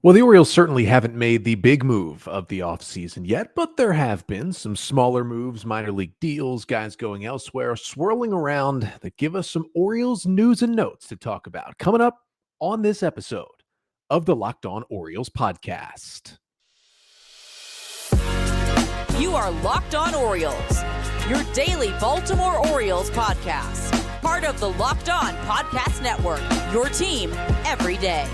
Well, the Orioles certainly haven't made the big move of the offseason yet, but there have been some smaller moves, minor league deals, guys going elsewhere, swirling around that give us some Orioles news and notes to talk about. Coming up on this episode of the Locked On Orioles podcast. You are Locked On Orioles, your daily Baltimore Orioles podcast. Part of the Locked On Podcast Network, your team every day.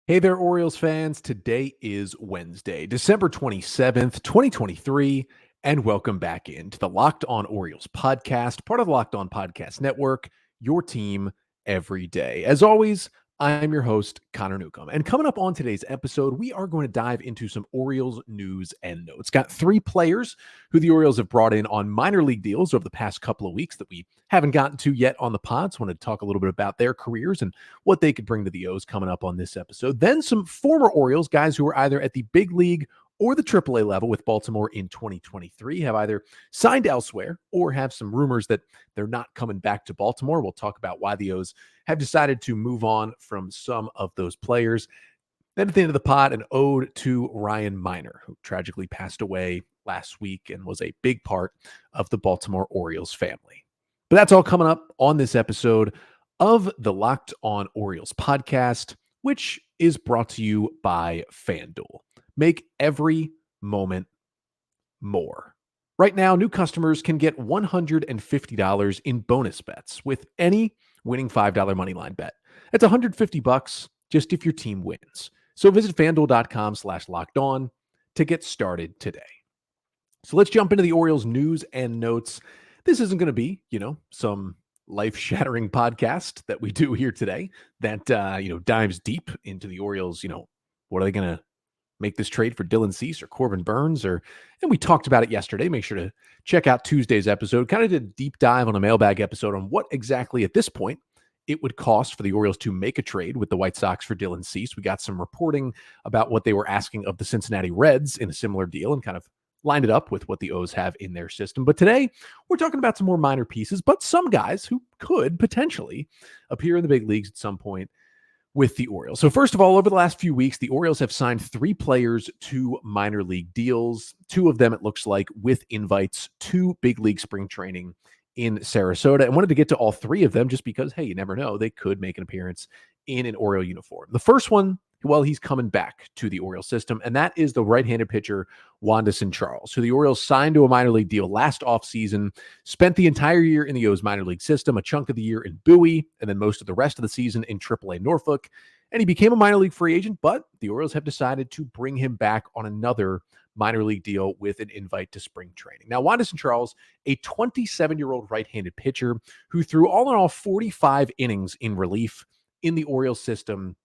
Hey there, Orioles fans. Today is Wednesday, December 27th, 2023, and welcome back into the Locked On Orioles podcast, part of the Locked On Podcast Network, your team every day. As always, I'm your host, Connor Newcomb. And coming up on today's episode, we are going to dive into some Orioles news and notes. Got three players who the Orioles have brought in on minor league deals over the past couple of weeks that we haven't gotten to yet on the pod. So I wanted to talk a little bit about their careers and what they could bring to the O's coming up on this episode. Then some former Orioles, guys who are either at the big league or the AAA level with Baltimore in 2023, have either signed elsewhere or have some rumors that they're not coming back to Baltimore. We'll talk about why the O's have decided to move on from some of those players. Then at the end of the pod, an ode to Ryan Miner, who tragically passed away last week and was a big part of the Baltimore Orioles family. But that's all coming up on this episode of the Locked On Orioles podcast, which is brought to you by FanDuel. Make every moment more. Right now, new customers can get $150 in bonus bets with any winning $5 moneyline bet. That's $150 just if your team wins. So visit FanDuel.com/lockedon to get started today. So let's jump into the Orioles news and notes. This isn't going to be, some life-shattering podcast that we do here today that, dives deep into the Orioles. What are they going to make this trade for Dylan Cease or Corbin Burns? And we talked about it yesterday. Make sure to check out Tuesday's episode. Kind of did a deep dive on a mailbag episode on what exactly at this point it would cost for the Orioles to make a trade with the White Sox for Dylan Cease. We got some reporting about what they were asking of the Cincinnati Reds in a similar deal and kind of lined it up with what the O's have in their system. But today, we're talking about some more minor pieces, but some guys who could potentially appear in the big leagues at some point with the Orioles. So first of all, over the last few weeks, the Orioles have signed three players to minor league deals. Two of them, it looks like, with invites to big league spring training in Sarasota. And wanted to get to all three of them just because, hey, you never know, they could make an appearance in an Oriole uniform. The first one, well, he's coming back to the Orioles system, and that is the right-handed pitcher, Wandisson Charles, who the Orioles signed to a minor league deal last offseason, spent the entire year in the O's minor league system, a chunk of the year in Bowie, and then most of the rest of the season in AAA Norfolk, and he became a minor league free agent, but the Orioles have decided to bring him back on another minor league deal with an invite to spring training. Now, Wandisson Charles, a 27-year-old right-handed pitcher who threw all in all 45 innings in relief in the Orioles system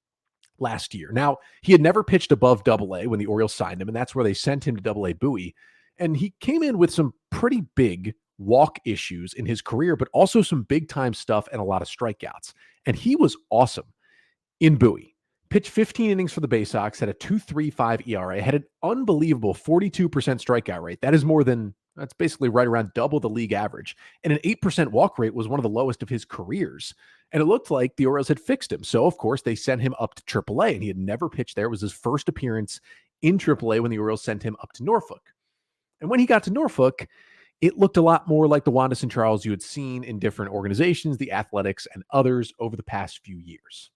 last year. Now, he had never pitched above Double-A when the Orioles signed him, and that's where they sent him to Double-A Bowie. And he came in with some pretty big walk issues in his career, but also some big-time stuff and a lot of strikeouts. And he was awesome in Bowie. Pitched 15 innings for the Bay Sox, had a 2.35 ERA, had an unbelievable 42% strikeout rate. That's basically right around double the league average. And an 8% walk rate was one of the lowest of his careers. And it looked like the Orioles had fixed him. So, of course, they sent him up to AAA, and he had never pitched there. It was his first appearance in AAA when the Orioles sent him up to Norfolk. And when he got to Norfolk, it looked a lot more like the Wandisson Charles you had seen in different organizations, the Athletics and others over the past few years.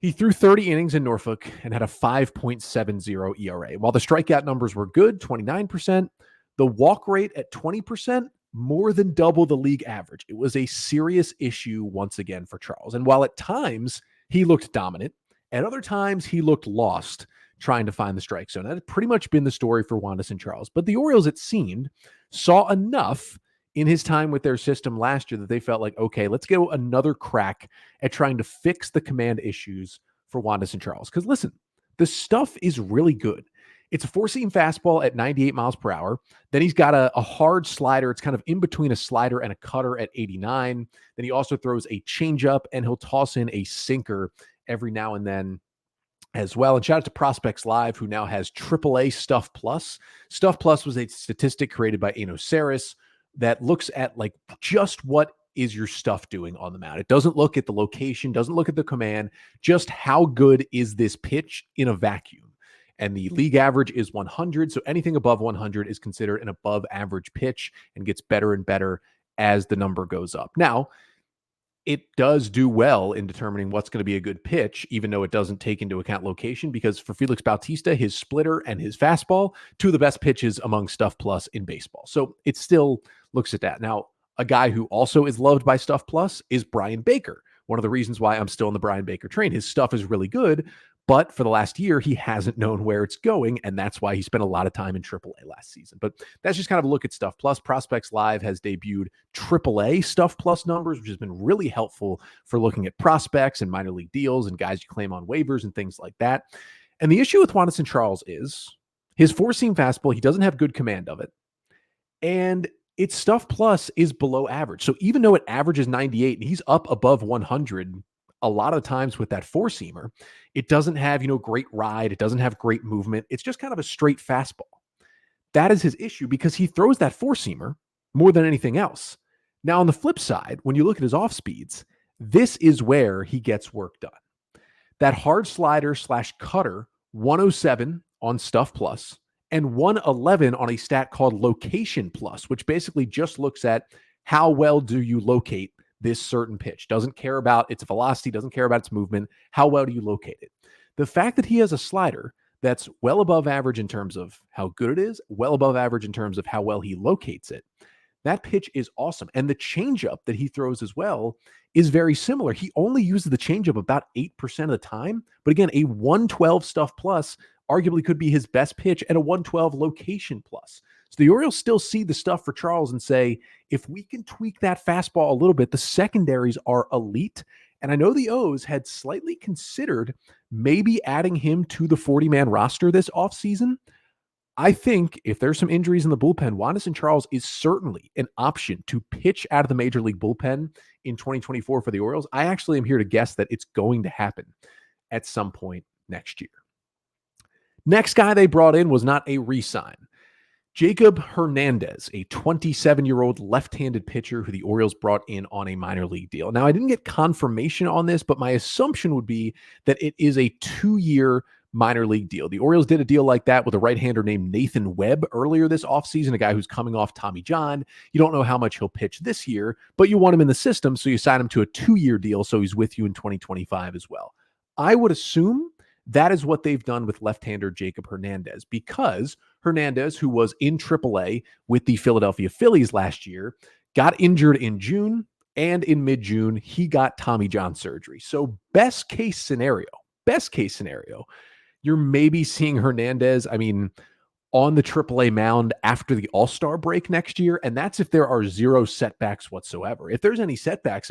He threw 30 innings in Norfolk and had a 5.70 ERA. While the strikeout numbers were good, 29%, the walk rate at 20%, more than double the league average. It was a serious issue once again for Charles. And while at times he looked dominant, at other times he looked lost trying to find the strike zone. That had pretty much been the story for Wandisson Charles. But the Orioles, it seemed, saw enough in his time with their system last year that they felt like, okay, let's get another crack at trying to fix the command issues for Wandisson Charles. Because listen, the stuff is really good. It's a four-seam fastball at 98 miles per hour. Then he's got a hard slider. It's kind of in between a slider and a cutter at 89. Then he also throws a changeup, and he'll toss in a sinker every now and then as well. And shout out to Prospects Live, who now has AAA Stuff Plus. Stuff Plus was a statistic created by Eno Saris that looks at like just what is your stuff doing on the mound? It doesn't look at the location, doesn't look at the command, just how good is this pitch in a vacuum? And the league average is 100. So anything above 100 is considered an above average pitch and gets better and better as the number goes up. Now, it does do well in determining what's going to be a good pitch, even though it doesn't take into account location, because for Felix Bautista, his splitter and his fastball, two of the best pitches among Stuff Plus in baseball. So it still looks at that. Now, a guy who also is loved by Stuff Plus is Brian Baker. One of the reasons why I'm still on the Brian Baker train. His stuff is really good, but for the last year, he hasn't known where it's going, and that's why he spent a lot of time in AAA last season. But that's just kind of a look at Stuff Plus. Prospects Live has debuted AAA Stuff Plus numbers, which has been really helpful for looking at prospects and minor league deals and guys you claim on waivers and things like that. And the issue with Wandisson Charles is his four-seam fastball, he doesn't have good command of it, and its Stuff Plus is below average. So even though it averages 98 and he's up above 100, a lot of times with that four-seamer, it doesn't have, great ride. It doesn't have great movement. It's just kind of a straight fastball. That is his issue because he throws that four-seamer more than anything else. Now, on the flip side, when you look at his off speeds, this is where he gets work done. That hard slider / cutter, 107 on Stuff Plus and 111 on a stat called Location Plus, which basically just looks at how well do you locate this certain pitch. Doesn't care about its velocity, doesn't care about its movement. How well do you locate it? The fact that he has a slider that's well above average in terms of how good it is, well above average in terms of how well he locates it, that pitch is awesome. And the changeup that he throws as well is very similar. He only uses the changeup about 8% of the time. But again, a 112 Stuff Plus arguably could be his best pitch at a 112 Location Plus. So the Orioles still see the stuff for Charles and say, if we can tweak that fastball a little bit, the secondaries are elite. And I know the O's had slightly considered maybe adding him to the 40-man roster this offseason. I think if there's some injuries in the bullpen, Wandisson Charles is certainly an option to pitch out of the Major League bullpen in 2024 for the Orioles. I actually am here to guess that it's going to happen at some point next year. Next guy they brought in was not a re-sign. Jakob Hernandez, a 27-year-old left-handed pitcher who the Orioles brought in on a minor league deal. Now, I didn't get confirmation on this, but my assumption would be that it is a 2-year minor league deal. The Orioles did a deal like that with a right-hander named Nathan Webb earlier this offseason, a guy who's coming off Tommy John. You don't know how much he'll pitch this year, but you want him in the system, so you sign him to a 2-year deal so he's with you in 2025 as well. I would assume that is what they've done with left-hander Jakob Hernandez, because Hernandez, who was in AAA with the Philadelphia Phillies last year, got injured in June, and in mid-June, he got Tommy John surgery. So best case scenario, you're maybe seeing Hernandez, on the AAA mound after the All-Star break next year, and that's if there are zero setbacks whatsoever. If there's any setbacks,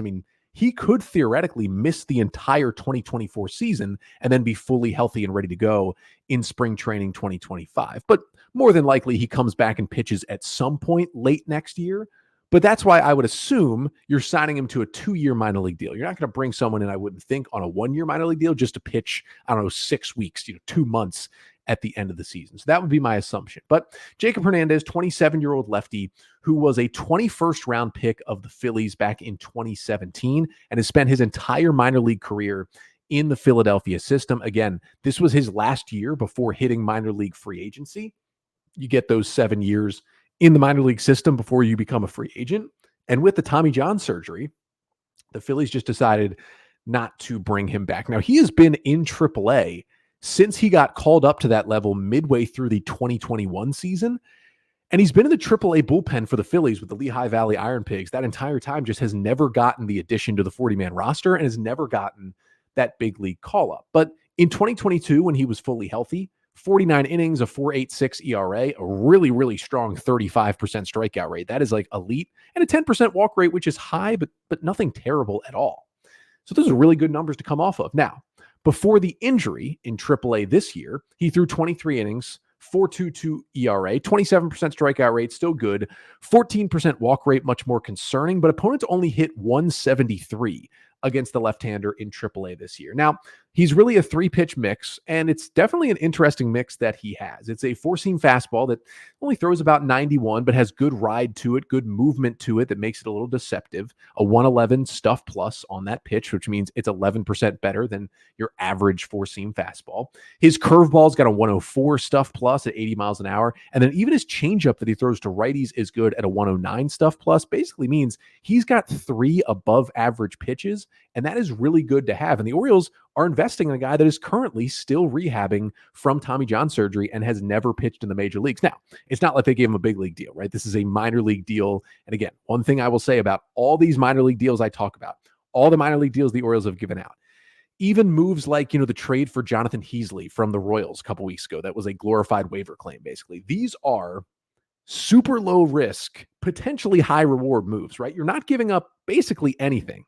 he could theoretically miss the entire 2024 season and then be fully healthy and ready to go in spring training 2025. But more than likely, he comes back and pitches at some point late next year. But that's why I would assume you're signing him to a 2-year minor league deal. You're not going to bring someone in, I wouldn't think, on a 1-year minor league deal just to pitch, 6 weeks, 2 months at the end of the season. So that would be my assumption. But Jakob Hernandez, 27-year-old lefty who was a 21st round pick of the Phillies back in 2017 and has spent his entire minor league career in the Philadelphia system. Again, this was his last year before hitting minor league free agency. You get those 7 years in the minor league system before you become a free agent. And with the Tommy John surgery, the Phillies just decided not to bring him back. Now, he has been in AAA since he got called up to that level midway through the 2021 season. And he's been in the AAA bullpen for the Phillies with the Lehigh Valley Iron Pigs that entire time, just has never gotten the addition to the 40-man roster and has never gotten that big league call-up. But in 2022, when he was fully healthy, 49 innings, a 4.86 ERA, a really, really strong 35% strikeout rate. That is like elite, and a 10% walk rate, which is high, but nothing terrible at all. So those are really good numbers to come off of. Now, before the injury in AAA this year, he threw 23 innings, 4.22 ERA, 27% strikeout rate, still good, 14% walk rate, much more concerning, but opponents only hit 173 against the left-hander in AAA this year. Now, he's really a three-pitch mix, and it's definitely an interesting mix that he has. It's a four-seam fastball that only throws about 91, but has good ride to it, good movement to it that makes it a little deceptive. A 111 stuff plus on that pitch, which means it's 11% better than your average four-seam fastball. His curveball's got a 104 stuff plus at 80 miles an hour, and then even his changeup that he throws to righties is good at a 109 stuff plus. Basically means he's got 3 above average pitches, and that is really good to have. And the Orioles are investing in a guy that is currently still rehabbing from Tommy John surgery and has never pitched in the major leagues. Now, it's not like they gave him a big league deal, right? This is a minor league deal. And again, one thing I will say about all these minor league deals I talk about, all the minor league deals the Orioles have given out, even moves like, the trade for Jonathan Heasley from the Royals a couple weeks ago, that was a glorified waiver claim, basically. These are super low risk, potentially high reward moves, right? You're not giving up basically anything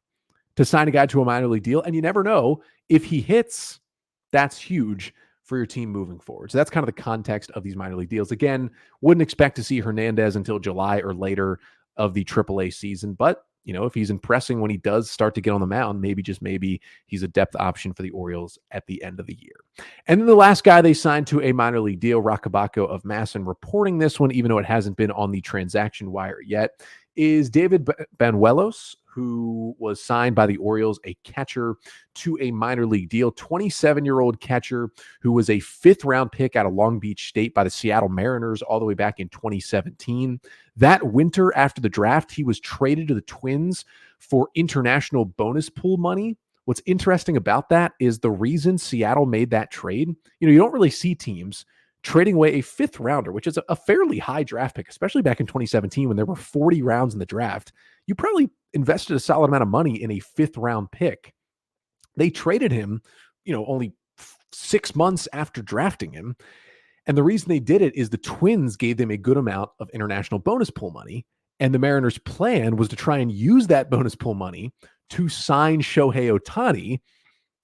to sign a guy to a minor league deal, and you never know if he hits. That's huge for your team moving forward. So that's kind of the context of these minor league deals. Again, wouldn't expect to see Hernandez until July or later of the AAA season, but if he's impressing when he does start to get on the mound, maybe, just maybe, he's a depth option for the Orioles at the end of the year. And then the last guy they signed to a minor league deal, Rakabako of Masson, reporting this one, even though it hasn't been on the transaction wire yet, is David Banuelos, who was signed by the Orioles, a catcher, to a minor league deal. 27-year-old catcher who was a 5th-round pick out of Long Beach State by the Seattle Mariners all the way back in 2017. That winter after the draft, he was traded to the Twins for international bonus pool money. What's interesting about that is the reason Seattle made that trade. You don't really see teams trading away a 5th rounder, which is a fairly high draft pick, especially back in 2017 when there were 40 rounds in the draft. You probably invested a solid amount of money in a 5th round pick. They traded him, only 6 months after drafting him. And the reason they did it is the Twins gave them a good amount of international bonus pool money. And the Mariners' plan was to try and use that bonus pool money to sign Shohei Ohtani.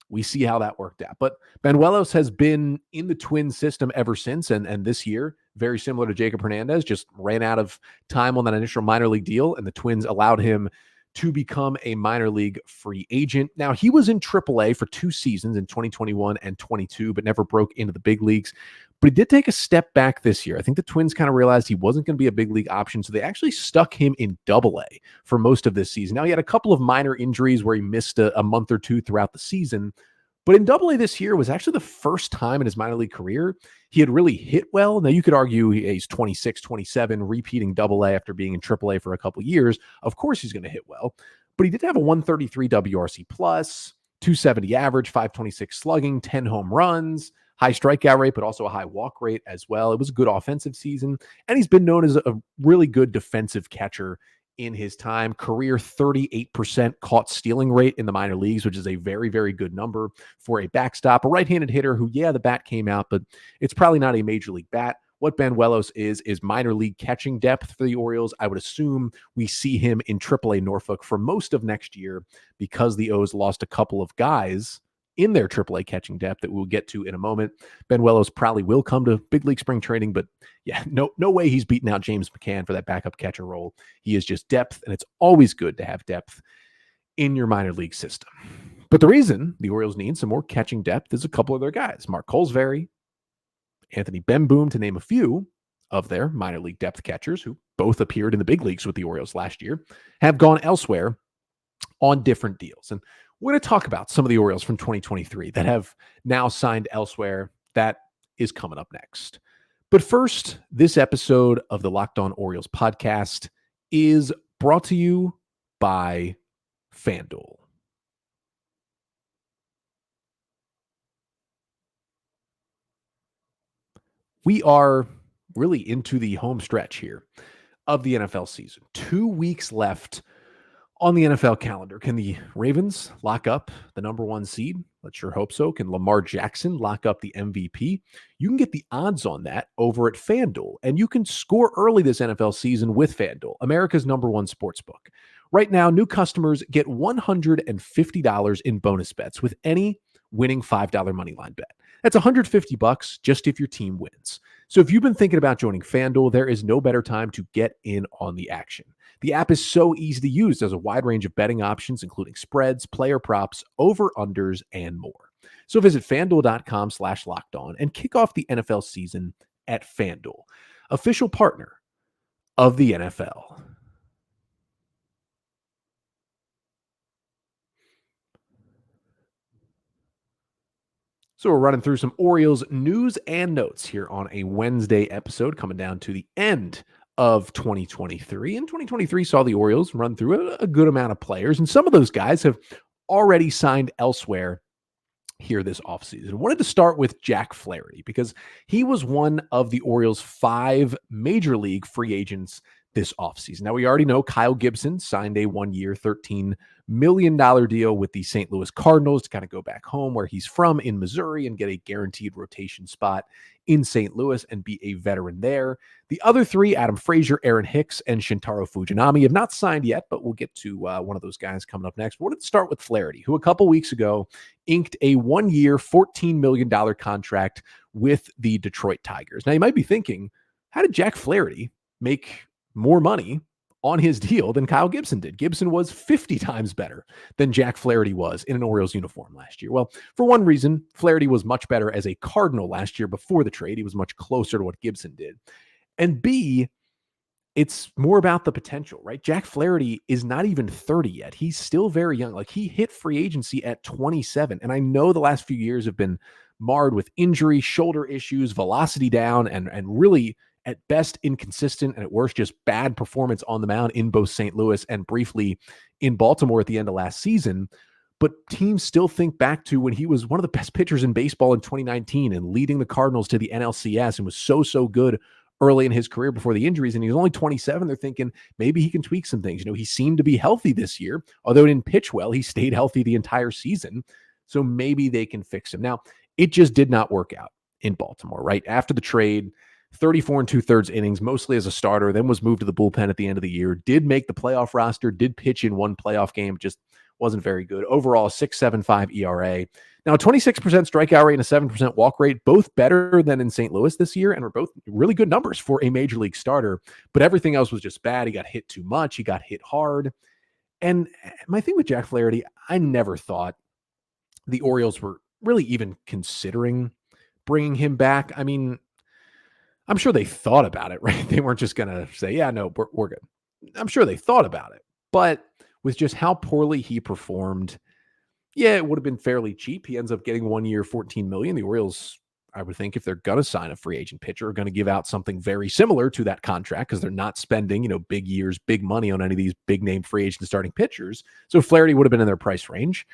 We see how that worked out. But Banuelos has been in the Twins system ever since. And this year, very similar to Jakob Hernandez, just ran out of time on that initial minor league deal. And the Twins allowed him to become a minor league free agent. Now, he was in AAA for 2 seasons in 2021 and 22, but never broke into the big leagues. But he did take a step back this year. I think the Twins kind of realized he wasn't going to be a big league option, so they actually stuck him in AA for most of this season. Now, he had a couple of minor injuries where he missed a month or two throughout the season, but in AA this year was actually the first time in his minor league career he had really hit well. Now, you could argue he's 26, 27, repeating AA after being in AAA for a couple of years. Of course he's going to hit well, but he did have a 133 WRC plus, 270 average, 526 slugging, 10 home runs, high strikeout rate, but also a high walk rate as well. It was a good offensive season, and he's been known as a really good defensive catcher in his time. Career 38% caught stealing rate in the minor leagues, which is a very, very good number for a backstop. A right-handed hitter who, the bat came out, but it's probably not a major league bat. What Banuelos is minor league catching depth for the Orioles. I would assume we see him in AAA Norfolk for most of next year because the O's lost a couple of guys in their AAA catching depth that we'll get to in a moment. Banuelos probably will come to big league spring training, but no way he's beating out James McCann for that backup catcher role. He is just depth, and it's always good to have depth in your minor league system. But the reason the Orioles need some more catching depth is a couple of their guys. Mark Colesberry, Anthony Bemboom, to name a few of their minor league depth catchers who both appeared in the big leagues with the Orioles last year, have gone elsewhere on different deals. And we're going to talk about some of the Orioles from 2023 that have now signed elsewhere. That is coming up next. But first, this episode of the Locked On Orioles podcast is brought to you by FanDuel. We are really into the home stretch here of the NFL season. 2 weeks left on the NFL calendar. Can the Ravens lock up the number 1 seed? Let's sure hope so. Can Lamar Jackson lock up the MVP? You can get the odds on that over at FanDuel, and you can score early this NFL season with FanDuel, America's number 1 sportsbook. Right now, new customers get $150 in bonus bets with any winning $5 moneyline bet. That's $150 just if your team wins. So if you've been thinking about joining FanDuel, there is no better time to get in on the action. The app is so easy to use. There's a wide range of betting options, including spreads, player props, over-unders, and more. So visit FanDuel.com/lockedon and kick off the NFL season at FanDuel, official partner of the NFL. So we're running through some Orioles news and notes here on a Wednesday episode, coming down to the end of 2023. And 2023 saw the Orioles run through a good amount of players, and some of those guys have already signed elsewhere here this offseason. I wanted to start with Jack Flaherty because he was one of the Orioles' 5 major league free agents this offseason. Now, we already know Kyle Gibson signed a 1-year, $13 million deal with the St. Louis Cardinals to kind of go back home where he's from in Missouri and get a guaranteed rotation spot in St. Louis and be a veteran there. The other 3, Adam Frazier, Aaron Hicks, and Shintaro Fujinami, have not signed yet, but we'll get to one of those guys coming up next. But let's start with Flaherty, who a couple weeks ago inked a 1-year, $14 million contract with the Detroit Tigers. Now, you might be thinking, how did Jack Flaherty make more money on his deal than Kyle Gibson did? Gibson was 50 times better than Jack Flaherty was in an Orioles uniform last year. Well, for one reason, Flaherty was much better as a Cardinal last year before the trade. He was much closer to what Gibson did. And B, it's more about the potential, right? Jack Flaherty is not even 30 yet. He's still very young. Like, he hit free agency at 27. And I know the last few years have been marred with injury, shoulder issues, velocity down, and really at best inconsistent, and at worst just bad performance on the mound in both St. Louis and briefly in Baltimore at the end of last season. But teams still think back to when he was one of the best pitchers in baseball in 2019 and leading the Cardinals to the NLCS and was so good early in his career before the injuries. And he was only 27. They're thinking maybe he can tweak some things. You know, he seemed to be healthy this year, although he didn't pitch well. He stayed healthy the entire season. So maybe they can fix him. Now, it just did not work out in Baltimore, right? After the trade, 34 2/3 innings, mostly as a starter, then was moved to the bullpen at the end of the year, did make the playoff roster, did pitch in one playoff game, just wasn't very good. Overall, 6.75 ERA. Now, 26% strikeout rate and a 7% walk rate, both better than in St. Louis this year, and were both really good numbers for a major league starter, but everything else was just bad. He got hit too much. He got hit hard. And my thing with Jack Flaherty, I never thought the Orioles were really even considering bringing him back. I mean, I'm sure they thought about it, right? They weren't just going to say, yeah, no, we're good. I'm sure they thought about it. But with just how poorly he performed, yeah, it would have been fairly cheap. He ends up getting 1 year, $14 million. The Orioles, I would think, if they're going to sign a free agent pitcher, are going to give out something very similar to that contract because they're not spending, big years, big money on any of these big name free agent starting pitchers. So Flaherty would have been in their price range.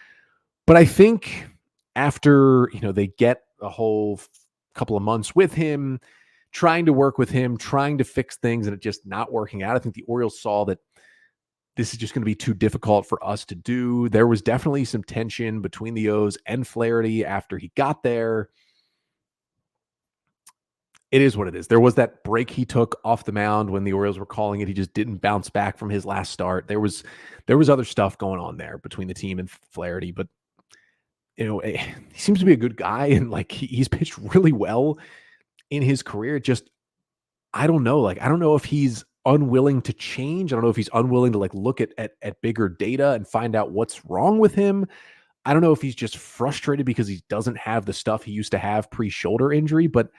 But I think after, they get a whole couple of months with him, trying to work with him, trying to fix things, and it just not working out, I think the Orioles saw that this is just going to be too difficult for us to do. There was definitely some tension between the O's and Flaherty after he got there. It is what it is. There was that break he took off the mound when the Orioles were calling it. He just didn't bounce back from his last start. There was other stuff going on there between the team and Flaherty, but he seems to be a good guy, and he's pitched really well in his career. Just, I don't know. I don't know if he's unwilling to change. I don't know if he's unwilling to look at bigger data and find out what's wrong with him. I don't know if he's just frustrated because he doesn't have the stuff he used to have pre-shoulder injury. But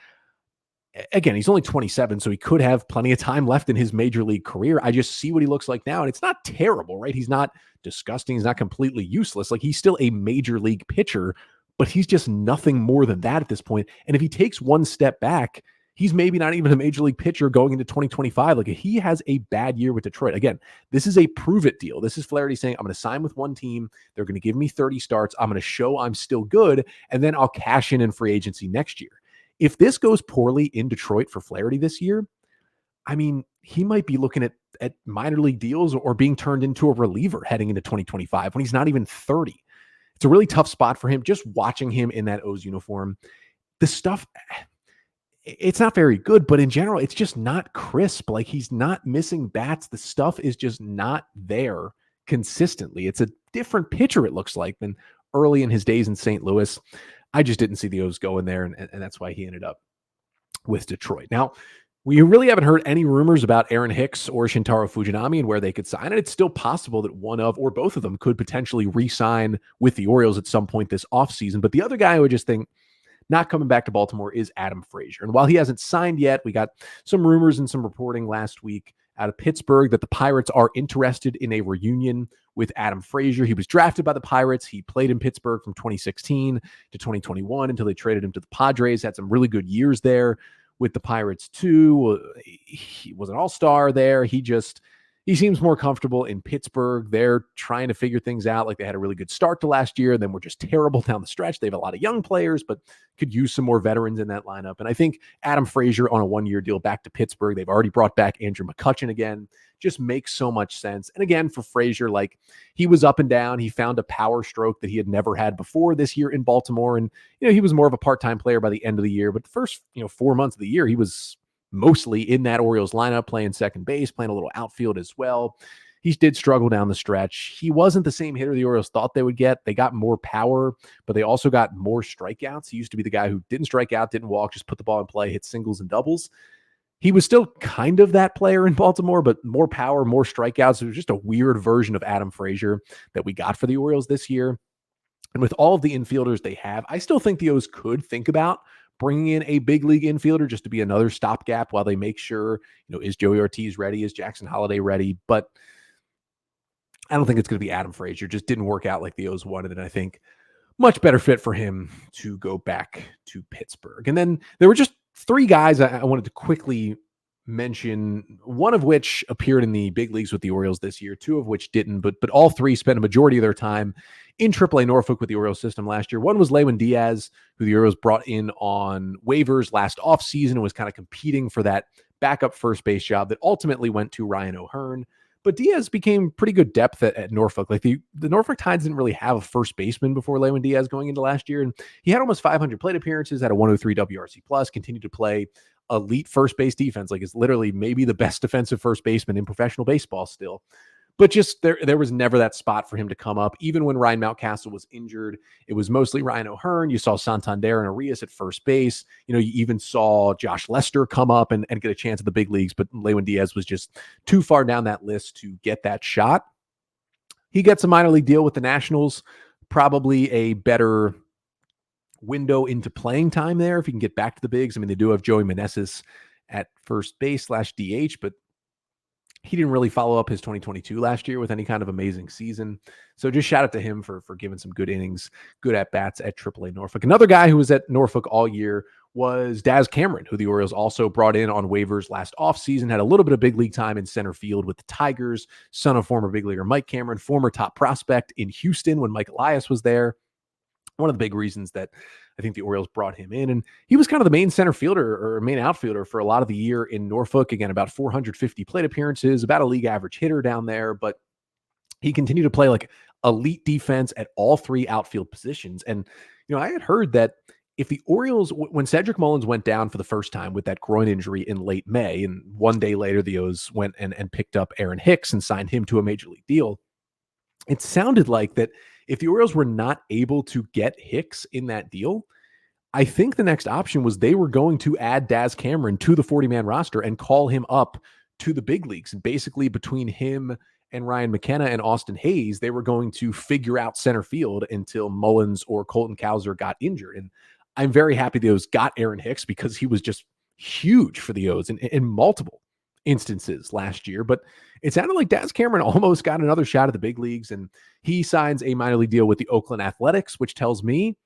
again, he's only 27, so he could have plenty of time left in his major league career. I just see what he looks like now, and it's not terrible, right? He's not disgusting. He's not completely useless. He's still a major league pitcher, but he's just nothing more than that at this point. And if he takes one step back, he's maybe not even a major league pitcher going into 2025. If he has a bad year with Detroit, again, this is a prove it deal. This is Flaherty saying, I'm going to sign with one team. They're going to give me 30 starts. I'm going to show I'm still good, and then I'll cash in free agency next year. If this goes poorly in Detroit for Flaherty this year, I mean, he might be looking at minor league deals or being turned into a reliever heading into 2025 when he's not even 30. It's a really tough spot for him. Just watching him in that O's uniform, the stuff, it's not very good, but in general, it's just not crisp. He's not missing bats. The stuff is just not there consistently. It's a different pitcher, it looks like, than early in his days in St. Louis. I just didn't see the O's going there, and that's why he ended up with Detroit. Now, we really haven't heard any rumors about Aaron Hicks or Shintaro Fujinami and where they could sign. And it's still possible that one of or both of them could potentially re-sign with the Orioles at some point this offseason. But the other guy I would just think not coming back to Baltimore is Adam Frazier. And while he hasn't signed yet, we got some rumors and some reporting last week out of Pittsburgh that the Pirates are interested in a reunion with Adam Frazier. He was drafted by the Pirates. He played in Pittsburgh from 2016 to 2021 until they traded him to the Padres. Had some really good years there with the Pirates too. He was an all-star there. He seems more comfortable in Pittsburgh. They're trying to figure things out. Like they had a really good start to last year, then we're just terrible down the stretch. They have a lot of young players, but could use some more veterans in that lineup. And I think Adam Frazier on a one-year deal back to Pittsburgh. They've already brought back Andrew McCutchen again. Just makes so much sense. And again, for Frazier, like he was up and down. He found a power stroke that he had never had before this year in Baltimore. And, he was more of a part-time player by the end of the year. But the first, 4 months of the year, he was mostly in that Orioles lineup, playing second base, playing a little outfield as well. He did struggle down the stretch. He wasn't the same hitter the Orioles thought they would get. They got more power, but they also got more strikeouts. He used to be the guy who didn't strike out, didn't walk, just put the ball in play, hit singles and doubles. He was still kind of that player in Baltimore, but more power, more strikeouts. It was just a weird version of Adam Frazier that we got for the Orioles this year. And with all of the infielders they have, I still think the O's could think about bringing in a big league infielder just to be another stopgap while they make sure, is Joey Ortiz ready? Is Jackson Holliday ready? But I don't think it's going to be Adam Frazier. Just didn't work out like the O's wanted. And I think much better fit for him to go back to Pittsburgh. And then there were just three guys I wanted to quickly mention, one of which appeared in the big leagues with the Orioles this year, two of which didn't, but all three spent a majority of their time in AAA Norfolk with the Orioles system last year. One was Lewin Diaz, who the Orioles brought in on waivers last offseason and was kind of competing for that backup first base job that ultimately went to Ryan O'Hearn. But Diaz became pretty good depth at Norfolk. Like the Norfolk Tides didn't really have a first baseman before Lewin Diaz going into last year. And he had almost 500 plate appearances, had a 103 WRC plus, continued to play elite first base defense. Like is literally maybe the best defensive first baseman in professional baseball still. But just there was never that spot for him to come up. Even when Ryan Mountcastle was injured, it was mostly Ryan O'Hearn. You saw Santander and Arias at first base. You even saw Josh Lester come up and get a chance at the big leagues, but Lewin Diaz was just too far down that list to get that shot. He gets a minor league deal with the Nationals, probably a better window into playing time there if he can get back to the bigs. I mean, they do have Joey Meneses at first base /DH, but he didn't really follow up his 2022 last year with any kind of amazing season. So just shout out to him for giving some good innings, good at-bats at AAA Norfolk. Another guy who was at Norfolk all year was Daz Cameron, who the Orioles also brought in on waivers last offseason, had a little bit of big league time in center field with the Tigers, son of former big leaguer Mike Cameron, former top prospect in Houston when Mike Elias was there. One of the big reasons that I think the Orioles brought him in. And he was kind of the main center fielder or main outfielder for a lot of the year in Norfolk. Again, about 450 plate appearances, about a league average hitter down there. But he continued to play like elite defense at all three outfield positions. And, I had heard that if the Orioles, when Cedric Mullins went down for the first time with that groin injury in late May, and one day later the O's went and picked up Aaron Hicks and signed him to a major league deal, it sounded like that if the Orioles were not able to get Hicks in that deal, I think the next option was they were going to add Daz Cameron to the 40-man roster and call him up to the big leagues. And basically between him and Ryan McKenna and Austin Hayes, they were going to figure out center field until Mullins or Colton Cowser got injured. And I'm very happy the O's got Aaron Hicks because he was just huge for the O's in multiple instances last year. But it sounded like Daz Cameron almost got another shot at the big leagues, and he signs a minor league deal with the Oakland Athletics, which tells me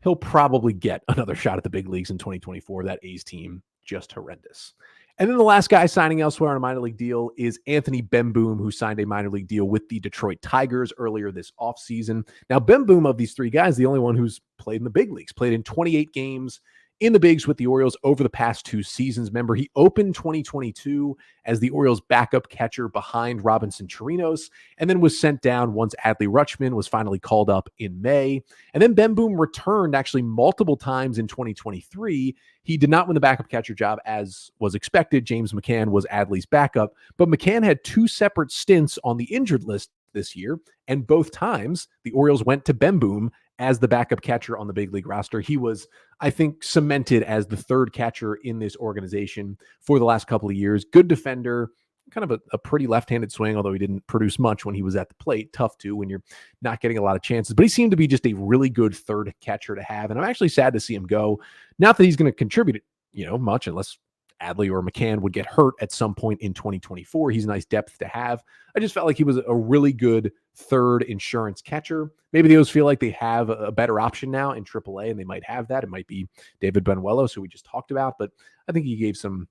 he'll probably get another shot at the big leagues in 2024. That A's team, just horrendous. And then the last guy signing elsewhere on a minor league deal is Anthony Bemboom, who signed a minor league deal with the Detroit Tigers earlier this offseason. Now, Bemboom, of these three guys, the only one who's played in the big leagues, played in 28 games in the bigs with the Orioles over the past two seasons. Remember, he opened 2022 as the Orioles' backup catcher behind Robinson Chirinos, and then was sent down once Adley Rutschman was finally called up in May. And then Bemboom returned actually multiple times in 2023. He did not win the backup catcher job as was expected. James McCann was Adley's backup, but McCann had two separate stints on the injured list this year. And both times the Orioles went to Ben Boom as the backup catcher on the big league roster. He was, I think, cemented as the third catcher in this organization for the last couple of years. Good defender, kind of a pretty left-handed swing, although he didn't produce much when he was at the plate. Tough to when you're not getting a lot of chances. But he seemed to be just a really good third catcher to have. And I'm actually sad to see him go. Not that he's going to contribute, much, unless Adley or McCann would get hurt at some point in 2024. He's a nice depth to have. I just felt like he was a really good third insurance catcher. Maybe they always feel like they have a better option now in AAA, and they might have that. It might be David Benuelos, who we just talked about, but I think he gave some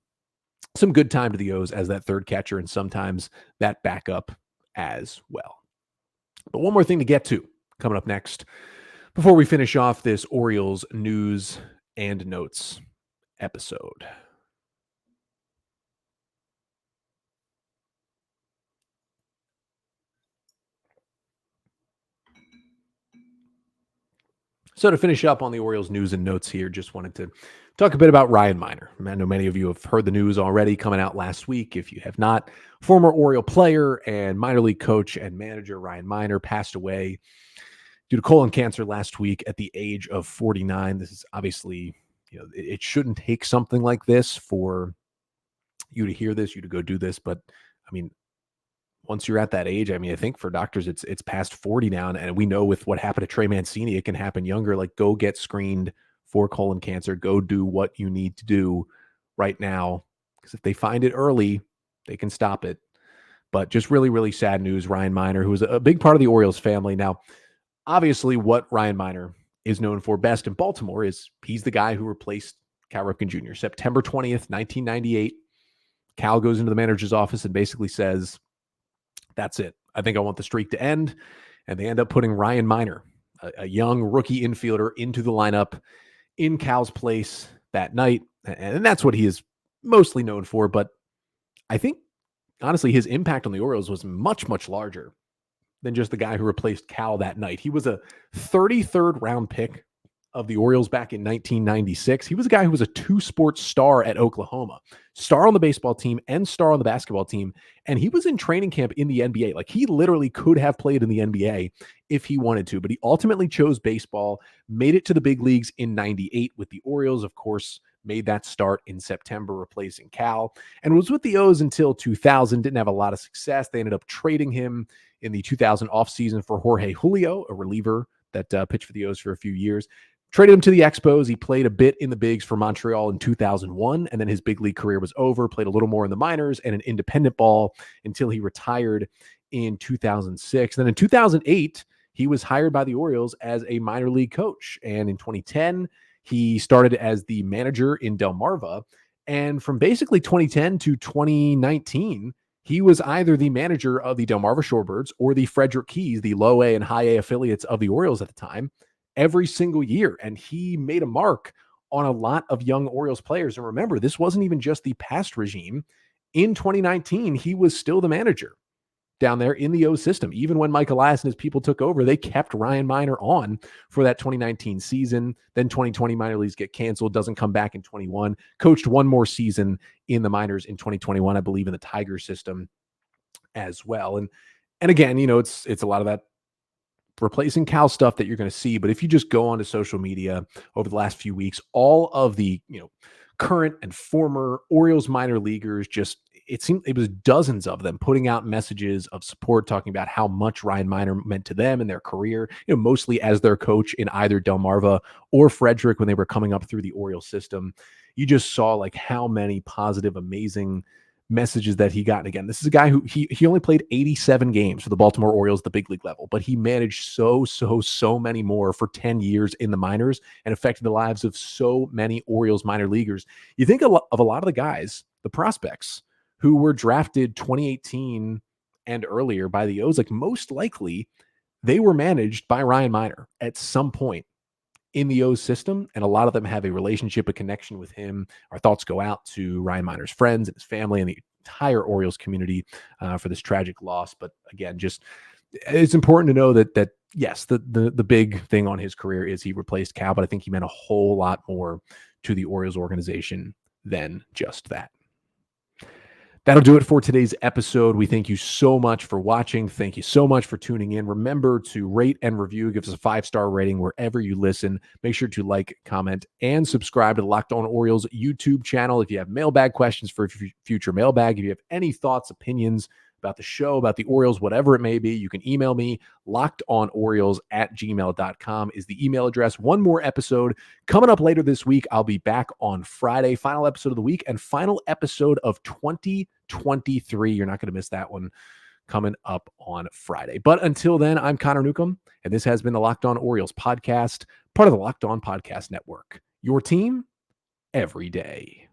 good time to the O's as that third catcher and sometimes that backup as well. But one more thing to get to coming up next before we finish off this Orioles news and notes episode. So to finish up on the Orioles news and notes here, just wanted to talk a bit about Ryan Miner. I know many of you have heard the news already coming out last week. If you have not, former Oriole player and minor league coach and manager Ryan Miner passed away due to colon cancer last week at the age of 49. This is obviously, it shouldn't take something like this for you to hear this, you to go do this. But I mean, once you're at that age, I think for doctors, it's past 40 now. And we know with what happened to Trey Mancini, it can happen younger. Like, go get screened for colon cancer. Go do what you need to do right now. Because if they find it early, they can stop it. But just really, really sad news. Ryan Miner, who was a big part of the Orioles family. Now, obviously, what Ryan Miner is known for best in Baltimore is he's the guy who replaced Cal Ripken Jr. September 20th, 1998. Cal goes into the manager's office and basically says, that's it. I think I want the streak to end. And they end up putting Ryan Miner, a young rookie infielder, into the lineup in Cal's place that night. And that's what he is mostly known for. But I think, honestly, his impact on the Orioles was much, much larger than just the guy who replaced Cal that night. He was a 33rd round pick of the Orioles back in 1996. He was a guy who was a two-sport star at Oklahoma, star on the baseball team and star on the basketball team. And he was in training camp in the NBA. Like, he literally could have played in the NBA if he wanted to, but he ultimately chose baseball, made it to the big leagues in 98 with the Orioles, of course, made that start in September, replacing Cal, and was with the O's until 2000. Didn't have a lot of success. They ended up trading him in the 2000 offseason for Jorge Julio, a reliever that pitched for the O's for a few years. Traded him to the Expos. He played a bit in the bigs for Montreal in 2001, and then his big league career was over. Played a little more in the minors and an independent ball until he retired in 2006. Then in 2008, he was hired by the Orioles as a minor league coach. And in 2010, he started as the manager in Delmarva. And from basically 2010 to 2019, he was either the manager of the Delmarva Shorebirds or the Frederick Keys, the low A and high A affiliates of the Orioles at the time, every single year. And he made a mark on a lot of young Orioles players. And remember, this wasn't even just the past regime. In 2019, he was still the manager down there in the O system. Even when Mike Elias and his people took over, they kept Ryan Miner on for that 2019 season. Then 2020 minor leagues get canceled, doesn't come back in 21. Coached one more season in the minors in 2021, I believe, in the Tiger system as well. And again, it's a lot of that replacing Cal stuff that you're going to see. But if you just go onto social media over the last few weeks, all of the, current and former Orioles minor leaguers, it seemed it was dozens of them putting out messages of support, talking about how much Ryan Miner meant to them in their career, mostly as their coach in either Delmarva or Frederick when they were coming up through the Orioles system. You just saw like how many positive, amazing messages that he got. And again, this is a guy who he only played 87 games for the Baltimore Orioles, the big league level, but he managed so many more for 10 years in the minors and affected the lives of so many Orioles minor leaguers. You think of a lot of the guys, the prospects who were drafted 2018 and earlier by the O's, like most likely they were managed by Ryan Miner at some point in the O's system, and a lot of them have a relationship, a connection with him. Our thoughts go out to Ryan Miner's friends and his family and the entire Orioles community for this tragic loss. But again, just it's important to know that yes, the big thing on his career is he replaced Cal, but I think he meant a whole lot more to the Orioles organization than just that. That'll do it for today's episode. We thank you so much for watching. Thank you so much for tuning in. Remember to rate and review. Give us a 5-star rating wherever you listen. Make sure to like, comment, and subscribe to the Locked On Orioles YouTube channel. If you have mailbag questions for future mailbag, if you have any thoughts, opinions about the show, about the Orioles, whatever it may be, you can email me. LockedOnOrioles@gmail.com is the email address. One more episode coming up later this week. I'll be back on Friday. Final episode of the week and final episode of 2023. You're not going to miss that one coming up on Friday. But until then, I'm Connor Newcomb, and this has been the Locked On Orioles podcast, part of the Locked On Podcast Network. Your team every day.